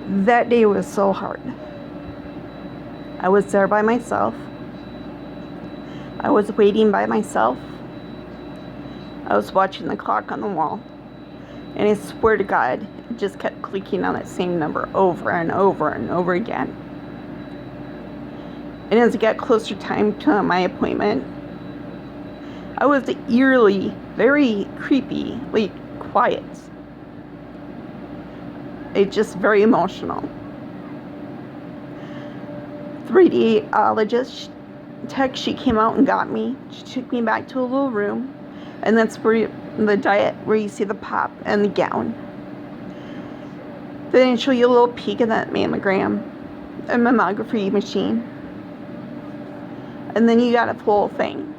That day was so hard. I was there by myself. I was waiting by myself. I was watching the clock on the wall. And I swear to God, it just kept clicking on that same number over and over and over again. And as it got closer time to my appointment, I was eerily, very creepy, like quiet. It's just very emotional. The radiologist tech, she came out and got me. She took me back to a little room, and that's where the diet, where you see the pop and the gown. Then they show you a little peek of that mammogram, a mammography machine, and then you got a full thing.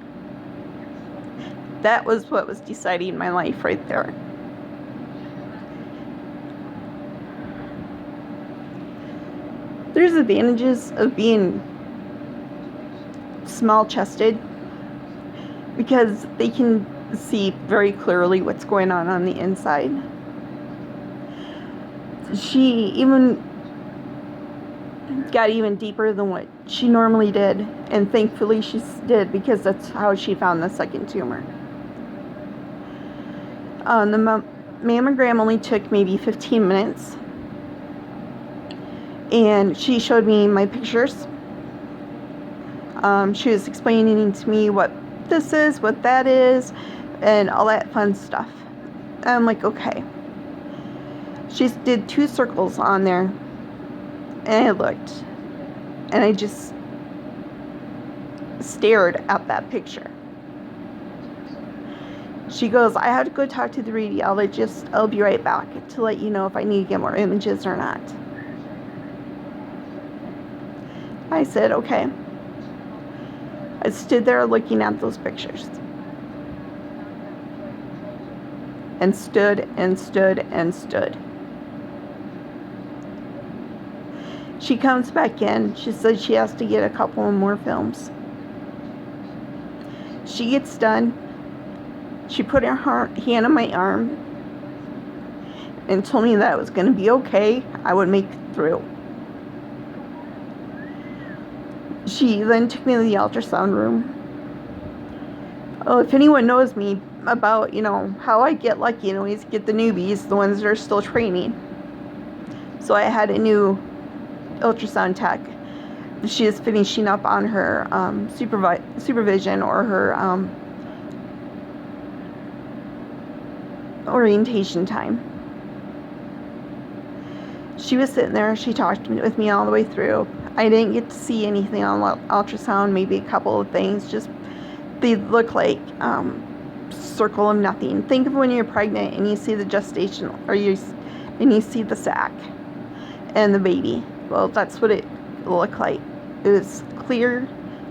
That was what was deciding my life right there. There's advantages of being small-chested because they can see very clearly what's going on the inside. She even got even deeper than what she normally did, and thankfully she did, because that's how she found the second tumor. The mammogram only took maybe 15 minutes, and she showed me my pictures. She was explaining to me what this is, what that is, and all that fun stuff. I'm like, okay. She did 2 circles on there, and I looked, and I just stared at that picture. She goes, I have to go talk to the radiologist. I'll be right back to let you know if I need to get more images or not. I said, okay. I stood there looking at those pictures. And stood and stood and stood. She comes back in. She says she has to get a couple more films. She gets done. She put her hand on my arm and told me that it was going to be okay. I would make it through. She then took me to the ultrasound room. Oh, if anyone knows me about, how I get lucky and always get the newbies, the ones that are still training. So I had a new ultrasound tech. She is finishing up on her supervision, or her orientation time. She was sitting there. She talked with me all the way through. I didn't get to see anything on ultrasound, maybe a couple of things. Just they look like circle of nothing. Think of when you're pregnant and you see the gestation, and you see the sac and the baby. Well, that's what it looked like. It was clear,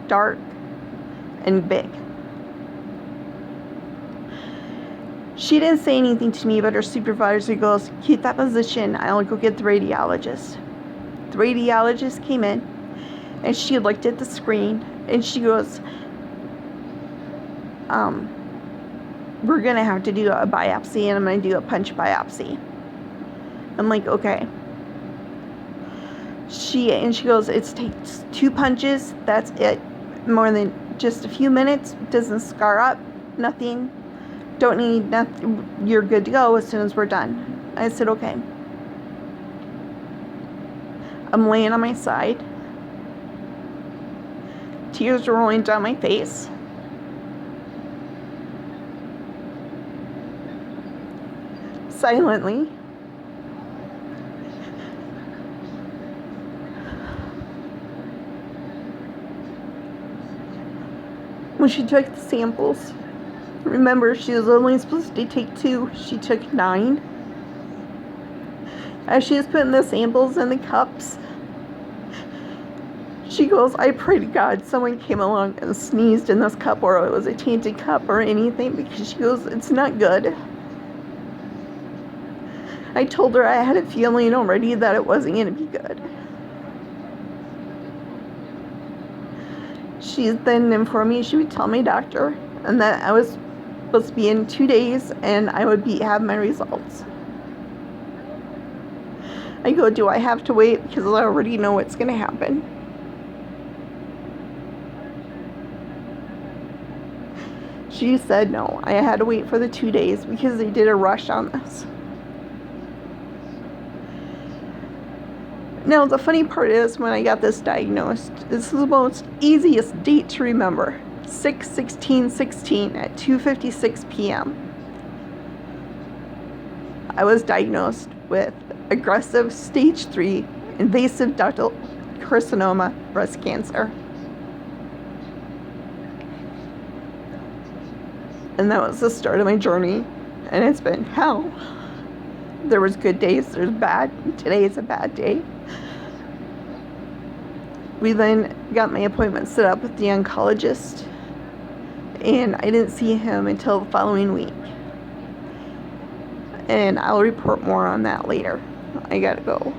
dark, and big. She didn't say anything to me, but her supervisor goes, keep that position. I'll go get the radiologist. The radiologist came in, and she looked at the screen, and she goes, we're going to have to do a biopsy, and I'm going to do a punch biopsy. I'm like, okay. She goes, it takes 2 punches. That's it. More than just a few minutes. Doesn't scar up. Nothing. Don't need nothing. You're good to go as soon as we're done. I said, okay. I'm laying on my side. Tears are rolling down my face. Silently. When she took the samples, remember, she was only supposed to take 2. She took 9. As she was putting the samples in the cups, she goes, I pray to God someone came along and sneezed in this cup, or it was a tainted cup or anything, because she goes, it's not good. I told her I had a feeling already that it wasn't going to be good. She then informed me she would tell my doctor, and that I was supposed to be in 2 days, and I would have my results. I go, do I have to wait? Because I already know what's going to happen. She said no. I had to wait for the 2 days because they did a rush on this. Now, the funny part is when I got this diagnosed, this is the most easiest date to remember. 6/16/16 at 2:56 p.m. I was diagnosed with aggressive stage 3 invasive ductal carcinoma breast cancer. And that was the start of my journey, and it's been hell. There was good days, there's bad. Today is a bad day. We then got my appointment set up with the oncologist, and I didn't see him until the following week. And I'll report more on that later. I gotta go.